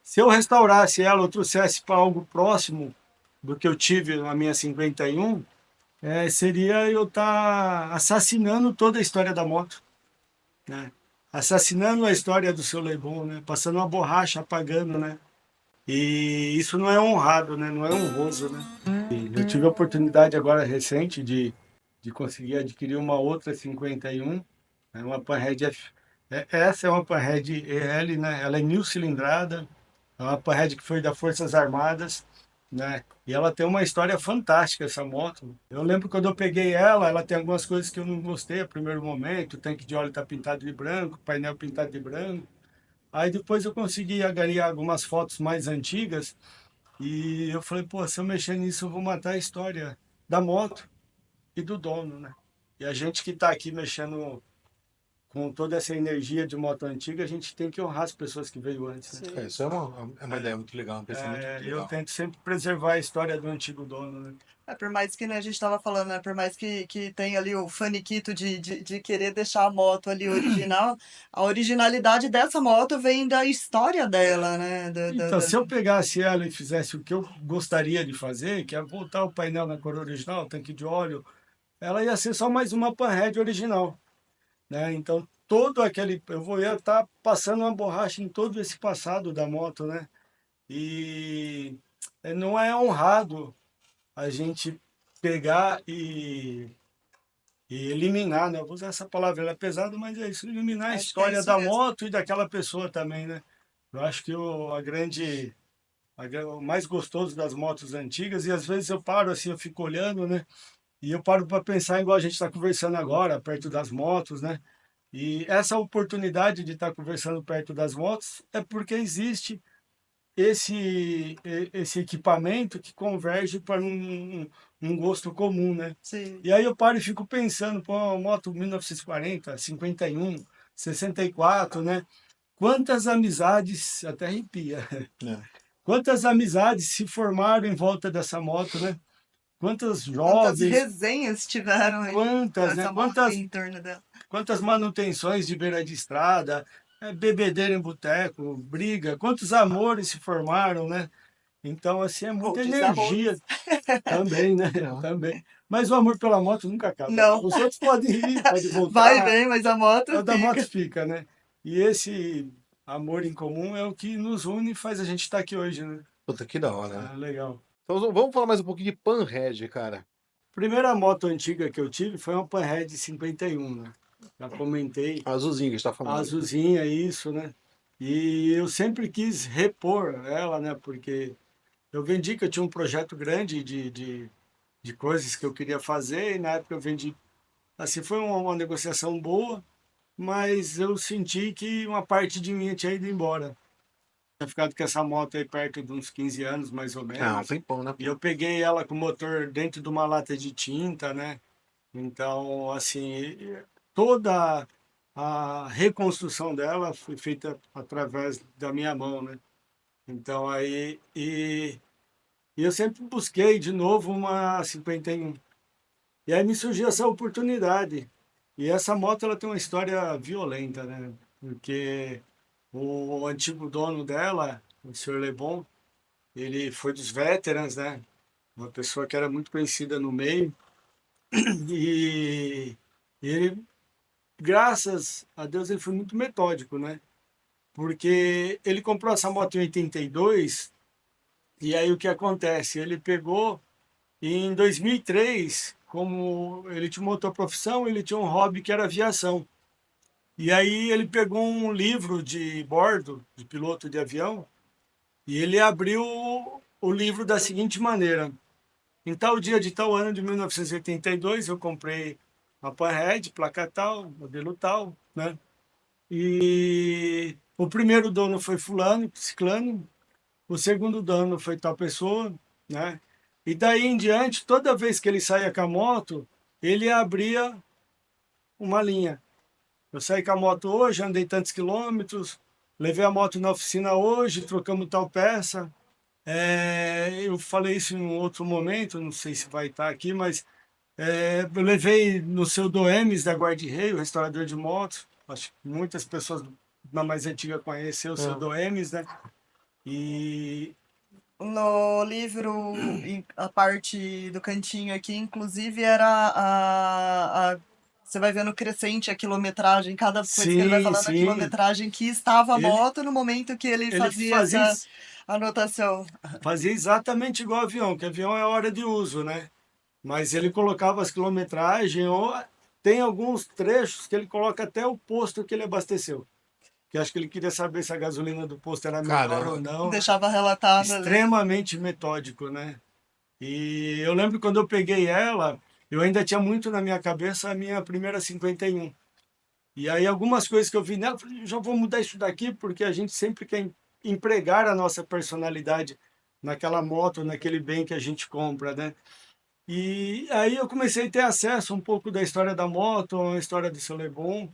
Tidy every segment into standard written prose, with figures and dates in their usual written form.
Se eu restaurasse ela ou trouxesse para algo próximo do que eu tive na minha 51, seria eu estar assassinando toda a história da moto, né? Assassinando a história do seu Leibon, né? Passando uma borracha, apagando, né? E isso não é honrado, né? Não é honroso, né? E eu tive a oportunidade agora recente de conseguir adquirir uma outra 51, né? Uma Panhead essa é uma Panhead EL, né? Ela é 1000 cilindrada, é uma Panhead que foi das Forças Armadas, né? E ela tem uma história fantástica, essa moto. Eu lembro quando eu peguei ela, ela tem algumas coisas que eu não gostei a primeiro momento, o tanque de óleo está pintado de branco, o painel pintado de branco. Aí depois eu consegui angariar algumas fotos mais antigas e eu falei, pô, se eu mexer nisso eu vou matar a história da moto e do dono, né? E a gente que está aqui mexendo com toda essa energia de moto antiga, a gente tem que honrar as pessoas que veio antes, né? É, isso é uma ideia muito legal, um pensamento muito Eu legal. tento sempre preservar a história do antigo dono, né? Por mais que, né, a gente estava falando, né, por mais que tenha ali o faniquito de querer deixar a moto ali original, a originalidade dessa moto vem da história dela, né? Então, se eu pegasse ela e fizesse o que eu gostaria de fazer, que é voltar o painel na cor original, tanque de óleo, ela ia ser só mais uma Panhead original, né? Então, todo aquele... Eu vou estar passando uma borracha em todo esse passado da moto, né? E não é honrado a gente pegar e eliminar, né? Eu vou usar essa palavra, ela é pesada, mas é isso, eliminar a Acho que é história isso da mesmo. moto e daquela pessoa também, né? Eu acho que o mais gostoso das motos antigas, e às vezes eu paro assim, eu fico olhando, né? E eu paro para pensar igual a gente está conversando agora, perto das motos, né? E essa oportunidade de estar conversando perto das motos é porque existe esse equipamento que converge para um gosto comum, né? Sim. E aí eu paro e fico pensando, pô, uma moto 1940, 51, 64, né? Quantas amizades, até arrepia, É. quantas amizades se formaram em volta dessa moto, né? Quantas Quantas jovens, resenhas tiveram aí com quantas, né? essa moto aí em torno dela? Quantas manutenções de beira de estrada, bebedeira em boteco, briga, quantos amores se formaram, né? Então, assim, é Ou muita energia desamores. também, né? Não. Também. Mas o amor pela moto nunca acaba, né? Não. Os outros podem ir, podem Vai voltar, bem, mas a moto o da moto fica. fica, né? E esse amor em comum é o que nos une e faz a gente estar aqui hoje, né? Puta, que da hora, né? Ah, legal. Então vamos falar mais um pouquinho de Panhead, cara. A primeira moto antiga que eu tive foi uma Panhead 51, né? Já comentei, A azulzinha que a gente tá a falando. azulzinha, isso, né? E eu sempre quis repor ela, né? Porque eu vendi que eu tinha um projeto grande de coisas que eu queria fazer e na época eu vendi. Assim, foi uma negociação boa, mas eu senti que uma parte de mim tinha ido embora. Tinha ficado com essa moto aí perto de uns 15 anos, mais ou Ah, um menos. tempão, né? E eu peguei ela com o motor dentro de uma lata de tinta, né? Então, assim, toda a reconstrução dela foi feita através da minha mão, né? Então, e eu sempre busquei de novo uma 51. E aí me surgiu essa oportunidade. E essa moto ela tem uma história violenta, né? Porque o antigo dono dela, o senhor Lebon, ele foi dos veterans, né? Uma pessoa que era muito conhecida no meio. E ele, graças a Deus, ele foi muito metódico, né? Porque ele comprou essa moto em 82, e aí o que acontece? Ele pegou e em 2003, como ele tinha uma outra profissão, ele tinha um hobby que era aviação. E aí ele pegou um livro de bordo, de piloto de avião, e ele abriu o livro da seguinte maneira: em tal dia de tal ano de 1982, eu comprei uma Panhead, placa tal, modelo tal, né? E o primeiro dono foi fulano, ciclano, o segundo dono foi tal pessoa, né? E daí em diante, toda vez que ele saía com a moto, ele abria uma linha. Eu saí com a moto hoje, andei tantos quilômetros, levei a moto na oficina hoje, trocamos tal peça. Eu falei isso em um outro momento, não sei se vai estar aqui, mas eu levei no seu Doemes da Guarda-Rei, o restaurador de motos. Acho que muitas pessoas na mais antiga conhecem o seu É. Doemes, né? E No livro, a parte do cantinho aqui, inclusive, era você vai vendo crescente a quilometragem, cada coisa que ele vai sim, falando, a sim, quilometragem que estava a ele, moto no momento que ele ele fazia essa anotação. fazia exatamente igual avião, que avião é hora de uso, né? Mas ele colocava as quilometragens, ou tem alguns trechos que ele coloca até o posto que ele abasteceu. Que acho que ele queria saber se a gasolina do posto era melhor ou Caramba. não. Deixava relatado ali. Extremamente metódico, né? E eu lembro quando eu peguei ela, eu ainda tinha muito na minha cabeça a minha primeira 51. E aí algumas coisas que eu vi nela, eu falei, já vou mudar isso daqui, porque a gente sempre quer empregar a nossa personalidade naquela moto, naquele bem que a gente compra, né? E aí eu comecei a ter acesso um pouco da história da moto, a história do seu Lebon,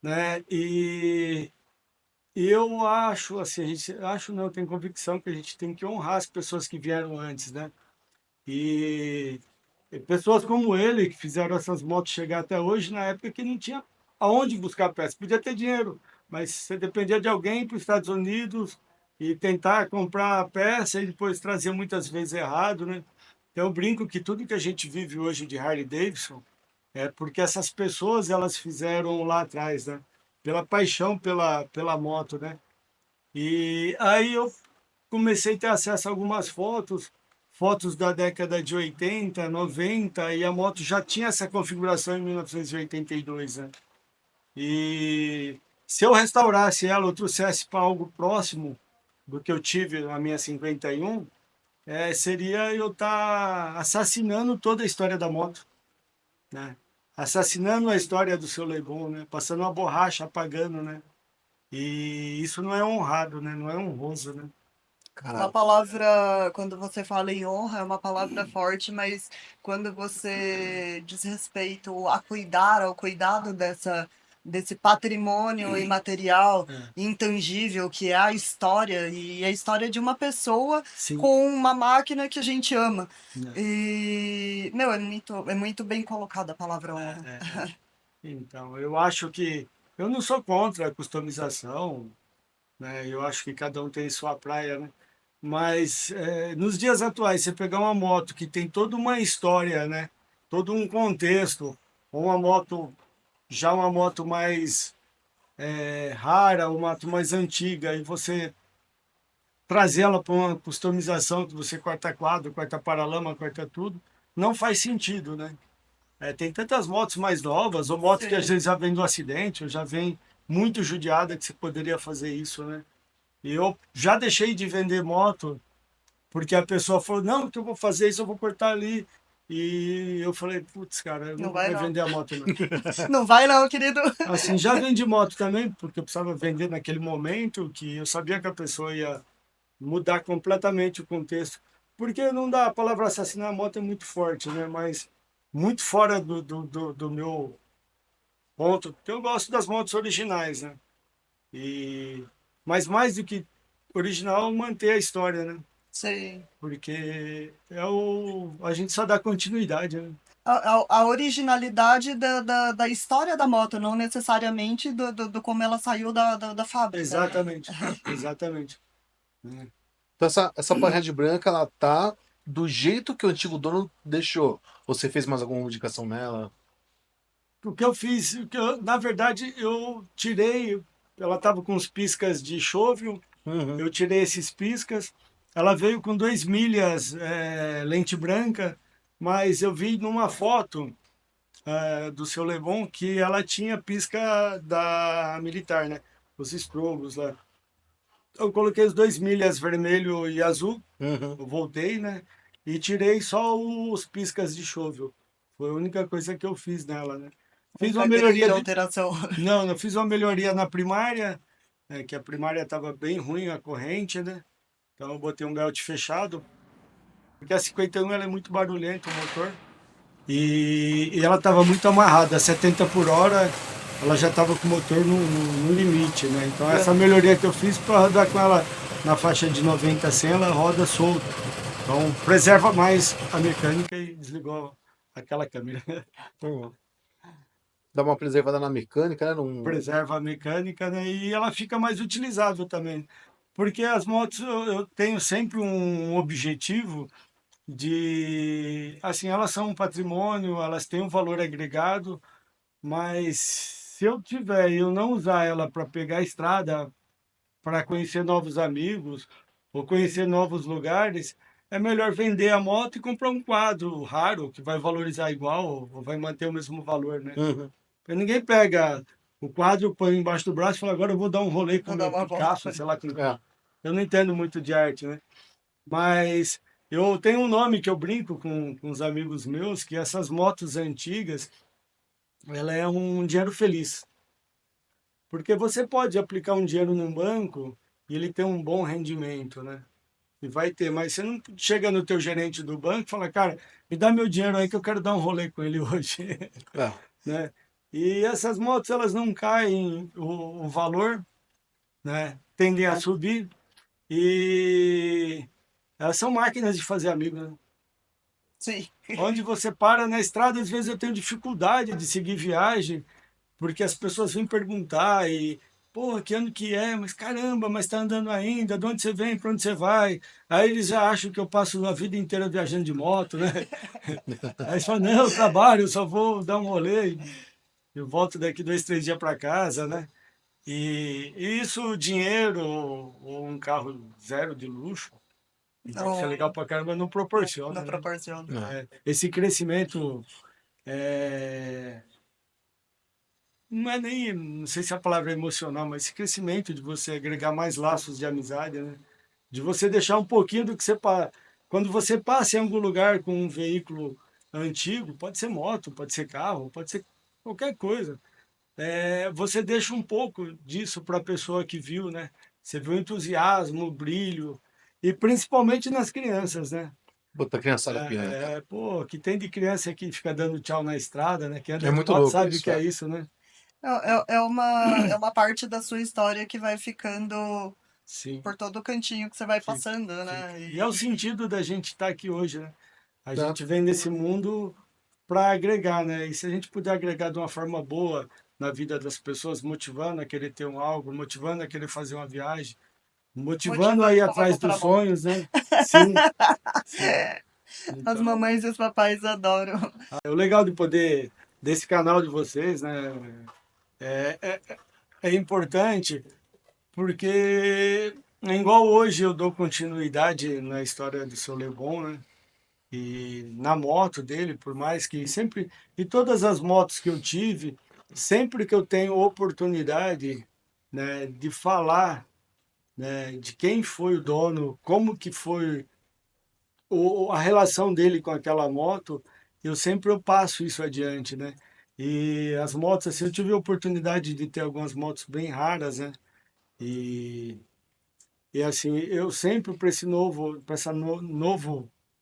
né? E eu acho, assim, acho não, eu tenho convicção que a gente tem que honrar as pessoas que vieram antes, né? E pessoas como ele, que fizeram essas motos chegar até hoje, na época que não tinha aonde buscar peça. Podia ter dinheiro, mas você dependia de alguém para os Estados Unidos e tentar comprar a peça e depois trazer muitas vezes errado, né? Então eu brinco que tudo que a gente vive hoje de Harley Davidson é porque essas pessoas elas fizeram lá atrás, né? Pela paixão pela moto, né? E aí eu comecei a ter acesso a algumas fotos, fotos da década de 80, 90, e a moto já tinha essa configuração em 1982, né? E se eu restaurasse ela ou trouxesse para algo próximo do que eu tive na minha 51, seria eu estar assassinando toda a história da moto, né? Assassinando a história do seu Lebon, né? Passando uma borracha, apagando, né? E isso não é honrado, né? Não é honroso, né? Uma Cara, palavra, quando você fala em honra, é uma palavra forte, mas quando você diz respeito a cuidar, ao cuidado desse patrimônio imaterial, É, intangível, que é a história, e a história de uma pessoa sim. com uma máquina que a gente ama. Né? E, meu, é muito bem colocada a palavra É, honra. é, é. Então, eu acho que eu não sou contra a customização, né? Eu acho que cada um tem sua praia, né? Mas nos dias atuais, você pegar uma moto que tem toda uma história, né? Todo um contexto, ou uma moto, já uma moto mais rara, uma moto mais antiga, e você trazê-la para uma customização que você corta quadro, corta paralama, corta tudo, não faz sentido, né? Tem tantas motos mais novas, ou motos que às Sim. vezes já vem do acidente, ou já vem muito judiada que você poderia fazer isso, né? E eu já deixei de vender moto porque a pessoa falou, não, que eu vou fazer isso, eu vou cortar ali. E eu falei, putz, cara, eu não Não vou vai mais não. vender a moto, não. Não vai não, querido. Assim, já vendi moto também, porque eu precisava vender naquele momento que eu sabia que a pessoa ia mudar completamente o contexto. Porque não dá, a palavra assassinar a moto é muito forte, né? Mas muito fora do meu ponto, porque eu gosto das motos originais, né? E, mas mais do que original, manter a história, né? Sim. Porque a gente só dá continuidade, né? A originalidade da história da moto, não necessariamente do como ela saiu da fábrica, né? Exatamente, exatamente. Né? então essa parede branca, ela tá do jeito que o antigo dono deixou. Você fez mais alguma modificação nela? O que eu fiz, na verdade, eu tirei, ela estava com os piscas de chove, Uhum. eu tirei esses piscas, ela veio com 2 milhas lente branca, mas eu vi numa foto do seu Lebon que ela tinha pisca da militar, né? Os estrobos lá. Eu coloquei os 2 milhas vermelho e azul, Uhum. eu voltei, né? E tirei só os piscas de chove. Foi a única coisa que eu fiz nela, né? Fiz uma Uma melhoria grande de. alteração. Não, eu fiz uma melhoria na primária, que a primária estava bem ruim a corrente, né? Então eu botei um belt fechado, porque a 51 ela é muito barulhenta, o motor. E ela estava muito amarrada, 70 por hora, ela já estava com o motor no limite, né? Então essa melhoria que eu fiz para rodar com ela na faixa de 90 a 100, ela roda solta. Então preserva mais a mecânica e desligou aquela câmera. Uhum. Dá uma preservada na mecânica, né? Num... Preserva a mecânica, né? E ela fica mais utilizável também. Porque as motos eu tenho sempre um objetivo de, assim, elas são um patrimônio, elas têm um valor agregado, mas se eu tiver e eu não usar ela para pegar a estrada, para conhecer novos amigos ou conhecer novos lugares, é melhor vender a moto e comprar um quadro raro que vai valorizar igual ou vai manter o mesmo valor, né? Uhum. Porque ninguém pega o quadro, põe embaixo do braço e fala, agora eu vou dar um rolê com o Vou dar meu uma volta. Picasso, sei lá. É. Eu não entendo muito de arte, né? Mas eu tenho um nome que eu brinco com os amigos meus, que essas motos antigas, ela é um dinheiro feliz. Porque você pode aplicar um dinheiro num banco e ele tem um bom rendimento, né? E vai ter, mas você não chega no teu gerente do banco e fala, cara, me dá meu dinheiro aí que eu quero dar um rolê com ele hoje, É. né? E essas motos, elas não caem o valor, né? Tendem a subir e elas são máquinas de fazer amigos, né? Sim. Onde você para na estrada, às vezes eu tenho dificuldade de seguir viagem, porque as pessoas vêm perguntar e, pô, que ano que é? Mas caramba, mas tá andando ainda? De onde você vem? Para onde você vai? Aí eles já acham que eu passo a vida inteira viajando de moto, né? Aí eles falam, não, eu trabalho, eu só vou dar um rolê e eu volto daqui 2, 3 dias para casa, né? E isso, dinheiro ou um carro zero de luxo, que é Não, legal pra caramba, não proporciona, não né? proporciona. É. Esse crescimento não é nem, não sei se a palavra é emocional, mas esse crescimento de você agregar mais laços de amizade, né? De você deixar um pouquinho do que você quando você passa em algum lugar com um veículo antigo, pode ser moto, pode ser carro, pode ser qualquer coisa. Você deixa um pouco disso para a pessoa que viu, né? Você viu o entusiasmo, o brilho, e principalmente nas crianças, né? Puta, criançada pira. Pô, que tem de criança que fica dando tchau na estrada, né? Quem É anda de muito moto louco sabe o isso, que é cara. isso, né? É uma parte da sua história que vai ficando Sim, por todo o cantinho que você vai fica, passando, fica. né? E é o sentido da gente estar aqui hoje, né? A Tá? gente vem nesse mundo para agregar, né? E se a gente puder agregar de uma forma boa na vida das pessoas, motivando a querer ter um algo, motivando a querer fazer uma viagem, motivando a ir Motivando para atrás dos comprar moto. sonhos, né? Sim, sim. As Então, mamães e os papais adoram. o legal de poder, desse canal de vocês, né? É, é, é importante porque é igual hoje eu dou continuidade na história do seu Lebon, né? E na moto dele, por mais que sempre, e todas as motos que eu tive, sempre que eu tenho oportunidade, né, de falar, né, de quem foi o dono, como que foi a relação dele com aquela moto, eu passo isso adiante, né? E as motos, assim, eu tive a oportunidade de ter algumas motos bem raras, né? E, e assim, eu sempre para esse novo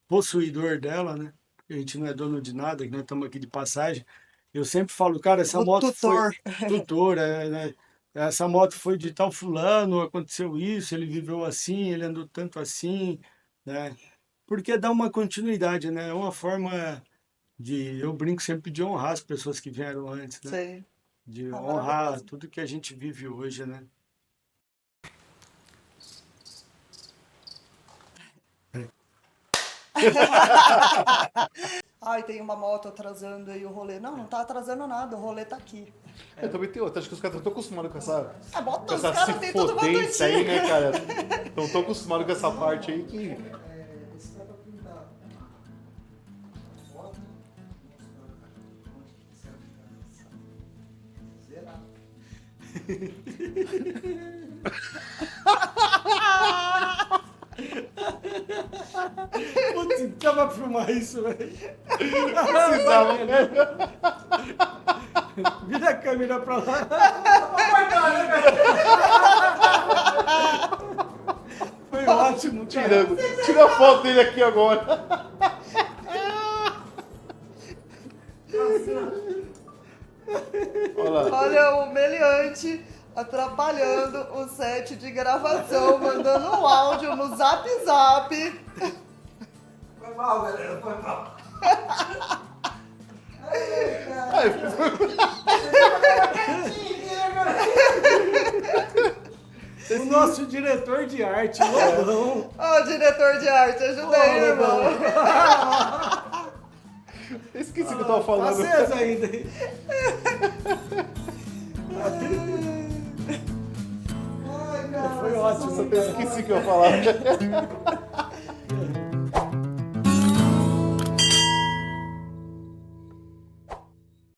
possuidor dela, né? A gente não é dono de nada, que nós estamos aqui de passagem. Eu sempre falo, cara, essa O moto foi tutor. tutor, né? Essa moto foi de tal fulano, aconteceu isso, ele viveu assim, ele andou tanto assim, né? Porque dá uma continuidade, né? É uma forma de, eu brinco sempre de honrar as pessoas que vieram antes, né? Sei. De Ah, honrar maravilhoso. tudo que a gente vive hoje, né? Ai, tem uma moto atrasando aí o rolê. Não, não tá atrasando nada, o rolê tá aqui. Eu também tenho outra. Acho que os caras estão tão acostumados com essa. A moto Com dos essa caras tem tudo cifodência aí, batutinho. né, cara? Estão tão acostumados com essa parte aí que. Esse dá pra pintar. Foto, zerar. Putz, precisava filmar isso, velho. Precisava, né? Vira a câmera pra lá. Foi ótimo, cara. Tira a foto dele aqui agora. Olha lá. Olha o meliante atrapalhando o set de gravação, mandando um áudio no Zap Zap. Foi mal, galera, foi mal. O nosso diretor de arte, Lobão. Ô, diretor de arte, ajuda aí, irmão. Esqueci o que eu tava Tá falando. aceso ainda. Hein? Ai, cara. Foi ótimo. Eu esqueci o que eu ia falar.